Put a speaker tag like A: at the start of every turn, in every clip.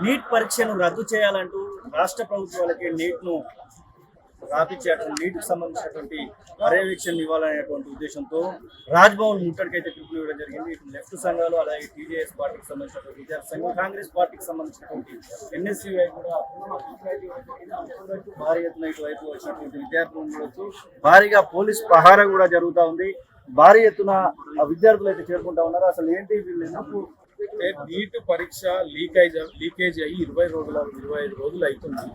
A: Neat పరీక్షను రద్దు చేయాలంటూ రాష్ట్ర ప్రభుత్వాలకి నీట్ను రాపించేటువంటి నీటికి సంబంధించినటువంటి పర్యవేక్షణ ఇవ్వాలనేటువంటి ఉద్దేశంతో రాజ్భవన్ ముట్టడికైతే పిలుపులు ఇవ్వడం జరిగింది. ఇటు లెఫ్ట్ సంఘాలు, అలాగే టీజేఎస్ పార్టీకి సంబంధించినటువంటి విద్యార్థి సంఘం, కాంగ్రెస్ పార్టీకి సంబంధించినటువంటి ఎన్ఎస్యుఐ కూడా భారీ ఎత్తున ఇటువైపు వచ్చినటువంటి విద్యార్థులు ఉండవచ్చు. భారీగా పోలీస్ పహారా కూడా జరుగుతూ ఉంది. భారీ ఎత్తున విద్యార్థులు అయితే చేరుకుంటా ఉన్నారు. అసలు ఏంటి వీళ్ళు ఎందుకు
B: నీట్ పరీక్ష లీకేజ్ అయ్యి 25 రోజులు అవుతుంది.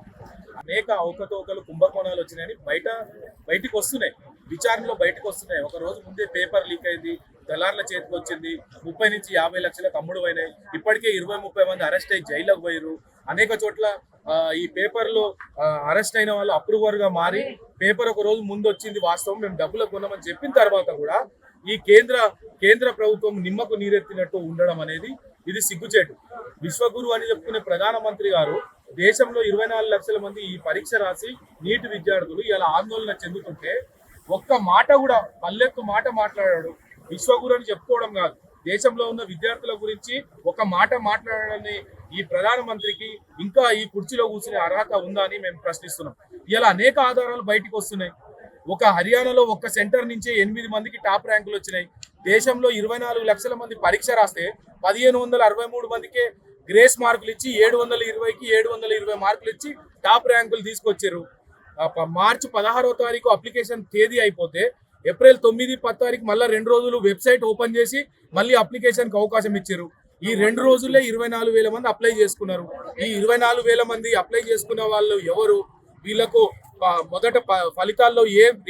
B: అనేక అవకతవకలు కుంభకోణాలు వచ్చినాయని బయటకు వస్తున్నాయి, విచారణలో బయటకు వస్తున్నాయి. ఒక రోజు ముందే పేపర్ లీక్ అయింది, దళార్ల చేతికి వచ్చింది, 30 నుంచి 50 లక్షలకు అమ్ముడు అయినాయి. ఇప్పటికే 20-30 మంది అరెస్ట్ అయ్యి జైల్లోకి పోయారు. అనేక చోట్ల ఈ పేపర్లో అరెస్ట్ అయిన వాళ్ళు అప్రూవర్ గా మారి పేపర్ ఒక రోజు ముందు వచ్చింది వాస్తవం, మేము డబ్బులకు కొన్నామని చెప్పిన తర్వాత కూడా ఈ కేంద్ర ప్రభుత్వం నిమ్మకు నీరెత్తినట్టు ఉండడం అనేది ఇది సిగ్గుచేటు. విశ్వగురు అని చెప్పుకునే ప్రధానమంత్రి గారు దేశంలో 24 లక్షల మంది ఈ పరీక్ష రాసి నీటి విద్యార్థులు ఇలా ఆందోళన చెందుతుంటే ఒక్క మాట కూడా పల్లెత్తు మాట మాట్లాడాడు. విశ్వగురు అని చెప్పుకోవడం కాదు, దేశంలో ఉన్న విద్యార్థుల గురించి ఒక మాట మాట్లాడాలని ఈ ప్రధానమంత్రికి ఇంకా ఈ కుర్చీలో కూర్చునే అర్హత ఉందా అని మేము ప్రశ్నిస్తున్నాం. ఇలా అనేక ఆధారాలు బయటకు వస్తున్నాయి. ఒక హర్యానాలో ఒక్క సెంటర్ నుంచే 8 మందికి టాప్ ర్యాంకులు వచ్చినాయి. దేశంలో 24 లక్షల మంది పరీక్ష రాస్తే 1563 మందికే గ్రేస్ మార్కులు ఇచ్చి 720కి 720 మార్కులు ఇచ్చి టాప్ ర్యాంకులు తీసుకొచ్చారు. మార్చి 16వ తారీఖు అప్లికేషన్ తేదీ అయిపోతే ఏప్రిల్ 9, 10 తారీఖు మళ్ళీ 2 రోజులు వెబ్సైట్ ఓపెన్ చేసి మళ్ళీ అప్లికేషన్కి అవకాశం ఇచ్చారు. ఈ 2 రోజుల్లో 24,000 మంది అప్లై చేసుకున్నారు. ఈ 24,000 మంది అప్లై చేసుకున్న వాళ్ళు ఎవరు? వీళ్లకు మొదట ఫలితాల్లో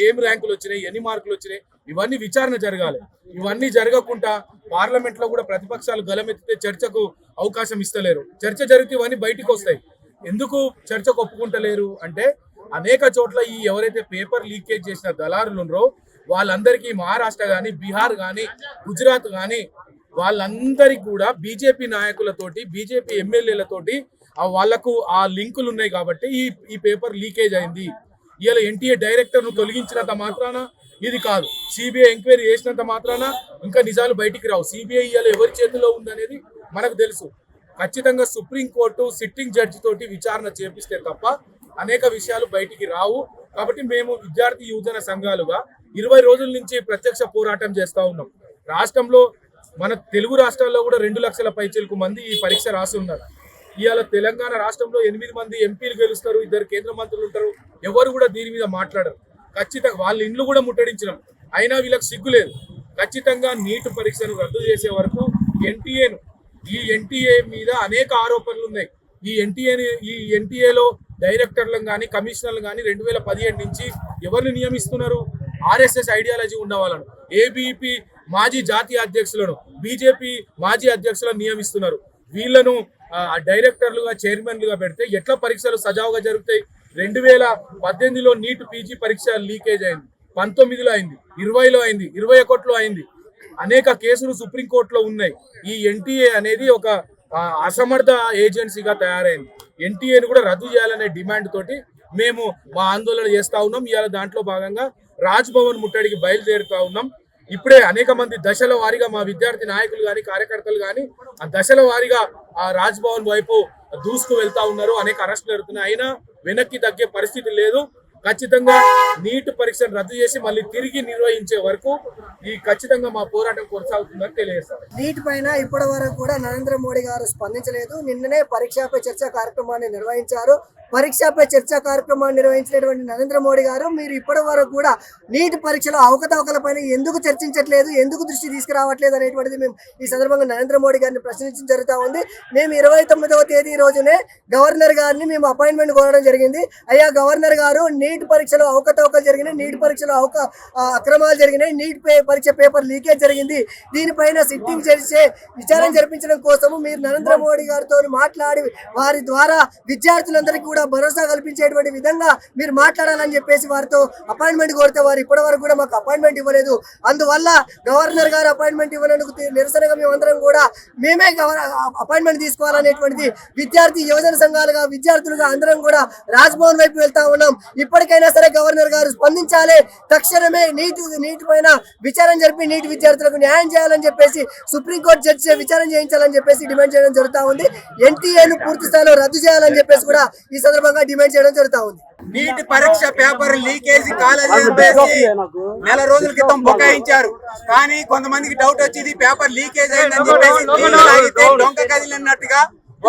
B: ఏం ర్యాంకులు వచ్చినాయి, ఎన్ని మార్కులు వచ్చినాయి, ఇవన్నీ విచారణ జరగాలి. ఇవన్నీ జరగకుండా పార్లమెంట్ లో కూడా ప్రతిపక్షాలు గలమెత్తితే చర్చకు అవకాశం ఇస్తలేరు. చర్చ జరిగితే ఇవన్నీ బయటకు వస్తాయి. ఎందుకు చర్చకు ఒప్పుకుంటలేరు అంటే అనేక చోట్ల ఈ ఎవరైతే పేపర్ లీకేజ్ చేసిన దళారులు ఉన్నారో వాళ్ళందరికీ మహారాష్ట్ర కానీ, బీహార్ కానీ, గుజరాత్ కానీ వాళ్ళందరికీ కూడా బీజేపీ నాయకులతోటి, బీజేపీ ఎమ్మెల్యేలతోటి వాళ్లకు ఆ లింకులు ఉన్నాయి కాబట్టి ఈ పేపర్ లీకేజ్ అయింది. ఇలా ఎన్టీఏ డైరెక్టర్ ను తొలగించినంత మాత్రాన ఇది కాదు, సిబిఐ ఎంక్వైరీ చేసినంత మాత్రాన ఇంకా నిజాలు బయటికి రావు. సిబిఐ ఇలా ఎవరి చేతిలో ఉందనేది మనకు తెలుసు. ఖచ్చితంగా సుప్రీంకోర్టు సిట్టింగ్ జడ్జి తోటి విచారణ చేపిస్తే తప్ప అనేక విషయాలు బయటికి రావు. కాబట్టి మేము విద్యార్థి యువజన సంఘాలుగా 20 రోజుల నుంచి ప్రత్యక్ష పోరాటం చేస్తా ఉన్నాం. రాష్ట్రంలో మన తెలుగు రాష్ట్రాల్లో కూడా 2 లక్షల పైచిలకు మంది ఈ పరీక్ష రాసి ఉన్నారు. ఇవాళ తెలంగాణ రాష్ట్రంలో 8 మంది ఎంపీలు గెలుస్తారు, 2 కేంద్ర మంత్రులు ఉంటారు. ఎవరు కూడా దీని మీద మాట్లాడరు. ఖచ్చితంగా వాళ్ళ ఇండ్లు కూడా ముట్టడించడం, అయినా వీళ్ళకి సిగ్గు లేదు. ఖచ్చితంగా నీట్ పరీక్షను రద్దు చేసే వరకు ఎన్టీఏ మీద అనేక ఆరోపణలు ఉన్నాయి. ఈ ఎన్టీఏలో డైరెక్టర్లను కానీ, కమిషనర్లు కానీ 2017 నుంచి ఎవరిని నియమిస్తున్నారు? ఆర్ఎస్ఎస్ ఐడియాలజీ ఉన్న వాళ్ళను, ఏబీపీ మాజీ జాతీయ అధ్యక్షులను, బీజేపీ మాజీ అధ్యక్షులను నియమిస్తున్నారు. వీళ్లను డైరెక్టర్లుగా, చైర్మన్లుగా పెడితే ఎట్లా పరీక్షలు సజావుగా జరుగుతాయి? 2018లో నీట్ పీజీ పరీక్ష లీకేజ్ అయింది, 19లో అయింది, 20లో అయింది, 21లో అయింది. అనేక కేసులు సుప్రీంకోర్టులో ఉన్నాయి. ఈ ఎన్టీఏ అనేది ఒక అసమర్థ ఏజెన్సీగా తయారైంది. ఎన్టీఏను కూడా రద్దు చేయాలనే డిమాండ్ తోటి మేము మా ఆందోళన చేస్తా ఉన్నాం. ఇవాళ దాంట్లో భాగంగా రాజ్భవన్ ముట్టడికి బయలుదేరుతా ఉన్నాం. ఇప్పుడే అనేక మంది దశల వారీగా మా విద్యార్థి నాయకులు కానీ, కార్యకర్తలు కానీ ఆ దశల వారీగా ఆ రాజ్భవన్ వైపు దూసుకు వెళ్తా ఉన్నారు. అనేక అరెస్టులు జరుగుతున్నాయి. అయినా వెనక్కి తగ్గే పరిస్థితి లేదు. ఖచ్చితంగా నీట్ పరీక్షను రద్దు చేసి మళ్ళీ తిరిగి నిర్వహించే వరకు ఖచ్చితంగా మా పోరాటం కొనసాగుతుందని తెలియజేస్తారు.
C: నీట్ పైన ఇప్పటి వరకు కూడా నరేంద్ర మోడీ గారు స్పందించలేదు. నిన్ననే పరీక్షపై చర్చా కార్యక్రమాన్ని నిర్వహించారు. పరీక్షపై చర్చా కార్యక్రమాన్ని నిర్వహించినటువంటి నరేంద్ర మోడీ గారు మీరు ఇప్పటి వరకు కూడా నీట్ పరీక్షలో అవకతవకలపైన ఎందుకు చర్చించట్లేదు, ఎందుకు దృష్టి తీసుకురావట్లేదు అనేటువంటిది మేము ఈ సందర్భంగా నరేంద్ర మోడీ గారిని ప్రశ్నించడం జరుగుతూ ఉంది. మేము 29వ తేదీ రోజునే గవర్నర్ గారిని మేము అపాయింట్మెంట్ కోరడం జరిగింది. అయ్యా గవర్నర్ గారు, నీట్ పరీక్షలో అవకతవకలు జరిగినాయి, నీట్ పరీక్షలో అక్రమాలు జరిగినాయి, నీట్ పరీక్ష పేపర్ లీకేజ్ జరిగింది, దీనిపైన సిట్టింగ్ చేసే విచారణ జరిపించడం కోసము మీరు నరేంద్ర మోడీ గారితో మాట్లాడి వారి ద్వారా విద్యార్థులందరికీ కూడా కూడా భరోసా కల్పించేటువంటి విధంగా మీరు మాట్లాడాలని చెప్పేసి వారితో అపాయింట్మెంట్ కోరితే వారు ఇప్పటి వరకు కూడా మాకు అపాయింట్మెంట్ ఇవ్వలేదు. అందువల్ల గవర్నర్ గారు అపాయింట్మెంట్ ఇవ్వడానికి నిరసనగా మేమందరం కూడా మేమే అపాయింట్మెంట్ తీసుకోవాలనేటువంటిది విద్యార్థి యువజన సంఘాలుగా విద్యార్థులుగా అందరం కూడా రాజ్భవన్ వైపు వెళ్తా ఉన్నాం. ఇప్పటికైనా సరే గవర్నర్ గారు స్పందించాలి, తక్షణమే నీటి పైన విచారణ జరిపి నీటి విద్యార్థులకు న్యాయం చేయాలని చెప్పేసి సుప్రీంకోర్టు జడ్జి విచారణ చేయించాలని చెప్పేసి డిమాండ్ చేయడం జరుగుతా ఉంది. ఎన్టీఏను పూర్తి స్థాయిలో రద్దు చేయాలని చెప్పేసి కూడా ఈ సందర్భంగా డిమాండ్ చేయడం జరుగుతా ఉంది.
D: నీటి పరీక్ష పేపర్ లీకేజీ కాలేజీ నెల రోజుల క్రితం బుకాయించారు. కానీ కొంతమందికి డౌట్ వచ్చింది పేపర్ లీకేజ్ అయిందని చెప్పేసి డొంక కదిలినట్టుగా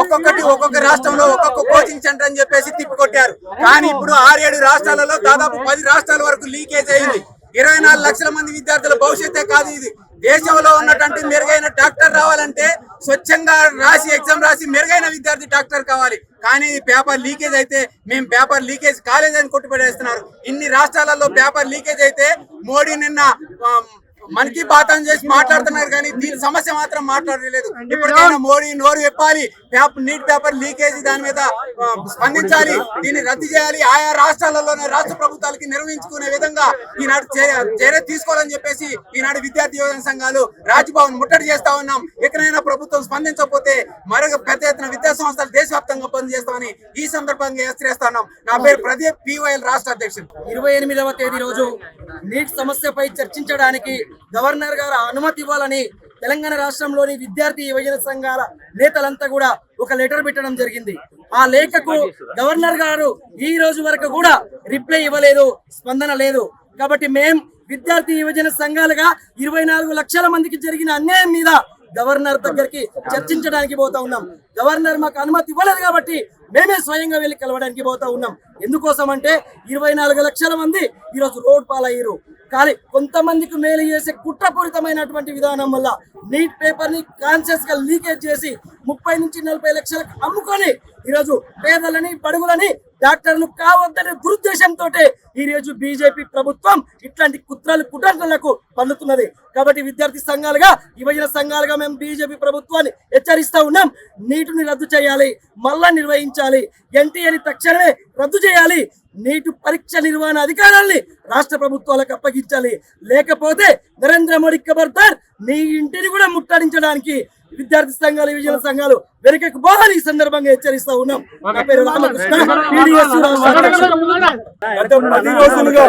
D: ఒక్కొక్క రాష్ట్రంలో ఒక్కొక్క కోచింగ్ సెంటర్ అని చెప్పేసి తిప్పికొట్టారు. కానీ ఇప్పుడు 6-7 రాష్ట్రాలలో దాదాపు 10 రాష్ట్రాల వరకు లీకేజ్ అయింది. 24 లక్షల మంది విద్యార్థుల భవిష్యత్తే కాదు ఇది. దేశంలో ఉన్నటువంటి మెరుగైన డాక్టర్ రావాలంటే స్వచ్ఛంగా రాసి ఎగ్జామ్ రాసి మెరుగైన విద్యార్థి డాక్టర్ కావాలి. కానీ పేపర్ లీకేజ్ అయితే మేము పేపర్ లీకేజ్ కాలేదని కొట్టుపడేస్తున్నారు. ఇన్ని రాష్ట్రాలలో పేపర్ లీకేజ్ అయితే మోడీ నిన్న మన్ కీ బాత్ అని చేసి మాట్లాడుతున్నారు కానీ దీని సమస్య మాత్రం మాట్లాడలేదు. ఇప్పటికైనా మోడీ నోరు విప్పాలి, నీట్ పేపర్ లీకేజీ దాని మీద స్పందించాలి, దీన్ని రద్దు చేయాలి. ఆయా రాష్ట్రాలలోనే రాష్ట్ర ప్రభుత్వాలకి నిర్వహించుకునే విధంగా ఈనాడు చర్య తీసుకోవాలని చెప్పేసి ఈనాడు విద్యార్థి యువజన సంఘాలు రాజ్భవన్ ముట్టడి చేస్తా ఉన్నాం. ఎక్కడైనా ప్రభుత్వం స్పందించకపోతే మరొక పెద్ద ఎత్తున విద్యా సంస్థలు దేశవ్యాప్తంగా పనిచేస్తామని ఈ సందర్భంగా హెచ్చరిస్తున్నాం. నా పేరు ప్రదీప్, PYL రాష్ట్ర అధ్యక్షుడు.
E: 28వ తేదీ రోజు నీట్ సమస్యపై చర్చించడానికి గవర్నర్ గారు అనుమతి ఇవ్వాలని తెలంగాణ రాష్ట్రంలోని విద్యార్థి యువజన సంఘాల నేతలంతా కూడా ఒక లెటర్ పెట్టడం జరిగింది. ఆ లేఖకు గవర్నర్ గారు ఈ రోజు వరకు కూడా రిప్లై ఇవ్వలేదు, స్పందన లేదు. కాబట్టి మేం విద్యార్థి యువజన సంఘాలుగా 24 లక్షల మందికి జరిగిన అన్యాయం మీద గవర్నర్ దగ్గరికి చర్చించడానికి పోతా ఉన్నాం. గవర్నర్ మాకు అనుమతి ఇవ్వలేదు కాబట్టి మేమే స్వయంగా వెళ్ళి కలవడానికి పోతా ఉన్నాం. ఎందుకోసం అంటే 24 లక్షల మంది ఈరోజు రోడ్ పాలయ్యారు. కానీ కొంతమందికి మేలు చేసే కుట్రపూరితమైనటువంటి విధానం వల్ల నీట్ పేపర్ ని కాన్షియస్ గా లీకేజ్ చేసి 30 నుంచి 40 లక్షలకు అమ్ముకొని ఈరోజు పేదలని బడుగులని డాక్టర్లు కావద్దనే దురుద్దేశంతో ఈ రోజు బీజేపీ ప్రభుత్వం ఇట్లాంటి కుట్రలకు పన్నుతున్నది. కాబట్టి విద్యార్థి సంఘాలుగా యువజన సంఘాలుగా మేము బీజేపీ ప్రభుత్వాన్ని హెచ్చరిస్తా ఉన్నాం. నీటిని రద్దు చేయాలి, మళ్ళా నిర్వహించాలి, ఎన్టీఏని తక్షణమే రద్దు చేయాలి, నీటి పరీక్ష నిర్వహణ అధికారాల్ని రాష్ట్ర ప్రభుత్వాలకు అప్పగించాలి. లేకపోతే నరేంద్ర మోడీ ఖబర్దార్, నీ ఇంటిని కూడా ముట్టడించడానికి విద్యార్థి సంఘాలు యువజన సంఘాలు వెనుకకు పోవాలని ఈ సందర్భంగా హెచ్చరిస్తా ఉన్నాం. నా పేరు రామకృష్ణ, PDS రాష్ట్ర అధ్యక్షుడు.
A: గత 10 రోజులుగా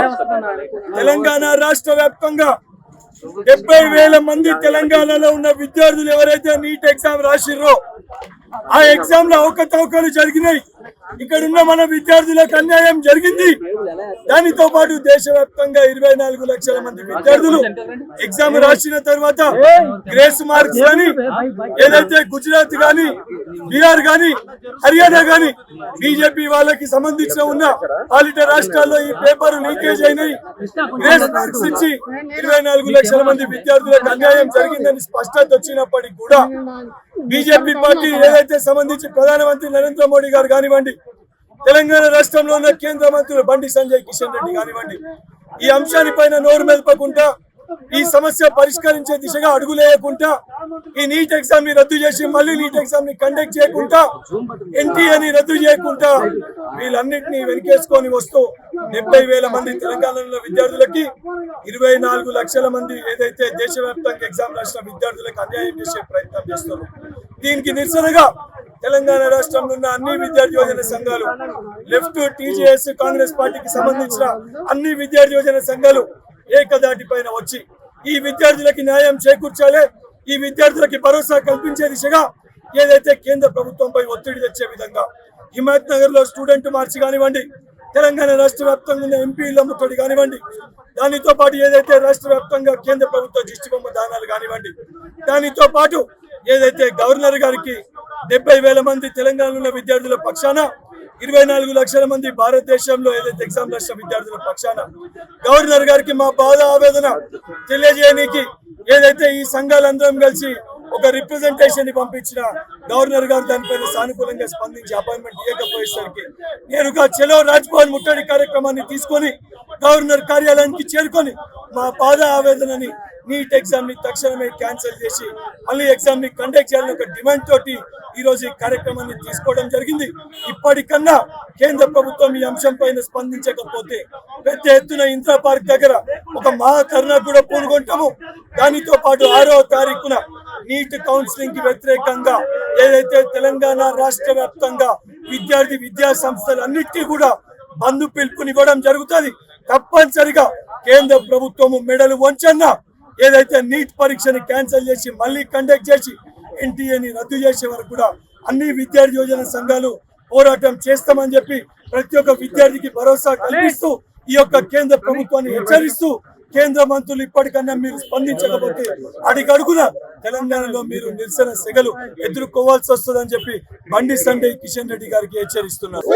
A: తెలంగాణ రాష్ట్ర వ్యాప్తంగా 70,000 మంది తెలంగాణలో ఉన్న విద్యార్థులు ఎవరైతే నీట్ ఎగ్జామ్ రాసిర్రో ఆ ఎగ్జామ్ లో అవకతవకలు జరిగినాయి. ఇక్కడున్న మన విద్యార్థులకు అన్యాయం జరిగింది. దానితో పాటు దేశవ్యాప్తంగా 24 లక్షల మంది విద్యార్థులు ఎగ్జామ్ రాసిన తర్వాత గ్రేస్ మార్క్స్ గాని ఏదైతే గుజరాత్ గాని బీహార్ గాని హర్యానా గాని బీజేపీ వాళ్ళకి సంబంధించిన ఉన్న పాలిట రాష్ట్రాల్లో ఈ పేపర్ లీకేజ్ అయినాయి. గ్రేస్ మార్క్స్ ఇచ్చి 24 లక్షల మంది విద్యార్థులకు అన్యాయం జరిగిందని స్పష్టత వచ్చినప్పటికీ కూడా బీజేపీ పార్టీ ఏదైతే సంబంధించి ప్రధానమంత్రి నరేంద్ర మోడీ గారు కానివ్వండి, తెలంగాణ రాష్ట్రంలో ఉన్న కేంద్ర మంత్రులు బండి సంజయ్ కిషన్ రెడ్డి కానివ్వండి, ఈ అంశాన్ని పైన నోరు మెదపకుండా ఈ సమస్య పరిష్కరించే దిశగా అడుగులేయకుండా ఈ నీట్ ఎగ్జామ్ ని రద్దు చేసి మళ్ళీ నీట్ ఎగ్జామ్ ని కండక్ట్ చేయకుండా ఎన్టీఏని రద్దు చేయకుండా వీళ్ళన్నింటినీ వెనకేసుకొని వస్తూ 70,000 మంది తెలంగాణలో విద్యార్థులకి 24 లక్షల మంది ఏదైతే దేశవ్యాప్తంగా ఎగ్జామ్ రాసిన విద్యార్థులకు అన్యాయం చేసే ప్రయత్నం చేస్తున్నారు. దీనికి నిరసనగా తెలంగాణ రాష్ట్రంలో ఉన్న అన్ని విద్యార్థి యువజన సంఘాలు, లెఫ్ట్, TJS, కాంగ్రెస్ పార్టీకి సంబంధించిన అన్ని విద్యార్థి యువజన సంఘాలు ఏకదాటి పైన వచ్చి ఈ విద్యార్థులకి న్యాయం చేకూర్చాలి, ఈ విద్యార్థులకి భరోసా కల్పించే దిశగా ఏదైతే కేంద్ర ప్రభుత్వంపై ఒత్తిడి తెచ్చే విధంగా హిమాయత్ నగర్ లో స్టూడెంట్ మార్చి కానివ్వండి, తెలంగాణ రాష్ట్ర వ్యాప్తంగా ఉన్న ఎంపీల ముట్టడి కానివ్వండి, దానితో పాటు ఏదైతే రాష్ట్ర వ్యాప్తంగా కేంద్ర ప్రభుత్వ దిష్టిబొమ్మ దానాలు కానివ్వండి, దానితో పాటు ఏదైతే గవర్నర్ గారికి 70,000 మంది తెలంగాణలో ఉన్న విద్యార్థుల పక్షాన 24 లక్షల మంది భారతదేశంలో ఏదైతే ఎగ్జామ్ రాష్ట్ర విద్యార్థుల పక్షాన గవర్నర్ గారికి మా బాధ ఆవేదన తెలియజేయడానికి ఏదైతే ఈ సంఘాలందరం కలిసి ఒక రిప్రజెంటేషన్ ని పంపించిన గవర్నర్ గారు దానిపైన సానుకూలంగా స్పందించి అపాయింట్మెంట్ ఇవ్వకపోయేసరికి నేరుగా చలో రాజ్భవన్ ముట్టడి కార్యక్రమాన్ని తీసుకొని గవర్నర్ కార్యాలయానికి చేరుకొని మా బాధ ఆవేదనని నీట్ ఎగ్జామ్ ని తక్షణమే క్యాన్సిల్ చేసి మళ్ళీ ఎగ్జామ్ ని కండక్ట్ చేయాలని ఒక డిమాండ్ తోటి ఈ రోజు ఈ కార్యక్రమాన్ని తీసుకోవడం జరిగింది. ఇప్పటికన్నా కేంద్ర ప్రభుత్వం ఈ అంశం పైన స్పందించకపోతే పెద్ద ఎత్తున ఇందిరా పార్క్ దగ్గర ఒక మహాధర్నా కూడా పూనుకుంటాము. దానితో పాటు 6వ తారీఖున నీట్ కౌన్సిలింగ్ కి వ్యతిరేకంగా ఏదైతే తెలంగాణ రాష్ట్ర వ్యాప్తంగా విద్యా సంస్థలన్నిటికీ కూడా బంద్ పిలుపునివ్వడం జరుగుతుంది. తప్పనిసరిగా కేంద్ర ప్రభుత్వము మెడలు వంచన్నా ఏదైతే నీట్ పరీక్షని క్యాన్సిల్ చేసి మళ్ళీ కండక్ట్ చేసి ఎన్టీఏని రద్దు చేసే వరకు కూడా అన్ని విద్యార్థి యోజన సంఘాలు పోరాటం చేస్తామని చెప్పి ప్రతి ఒక్క విద్యార్థికి భరోసా కల్పిస్తూ ఈ యొక్క కేంద్ర ప్రభుత్వాన్ని హెచ్చరిస్తూ కేంద్ర మంత్రులు ఇప్పటికన్నా మీరు స్పందించకపోతే అడిగడుగున తెలంగాణలో మీరు నిరసన సెగలు ఎదుర్కోవాల్సి వస్తుందని చెప్పి బండి సంజయ్ కిషన్ రెడ్డి గారికి హెచ్చరిస్తున్నారు.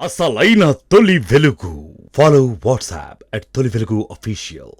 F: అసలైన తొలి వెలుగు. ఫాలో వాట్సాప్ @తొలి వెలుగు official.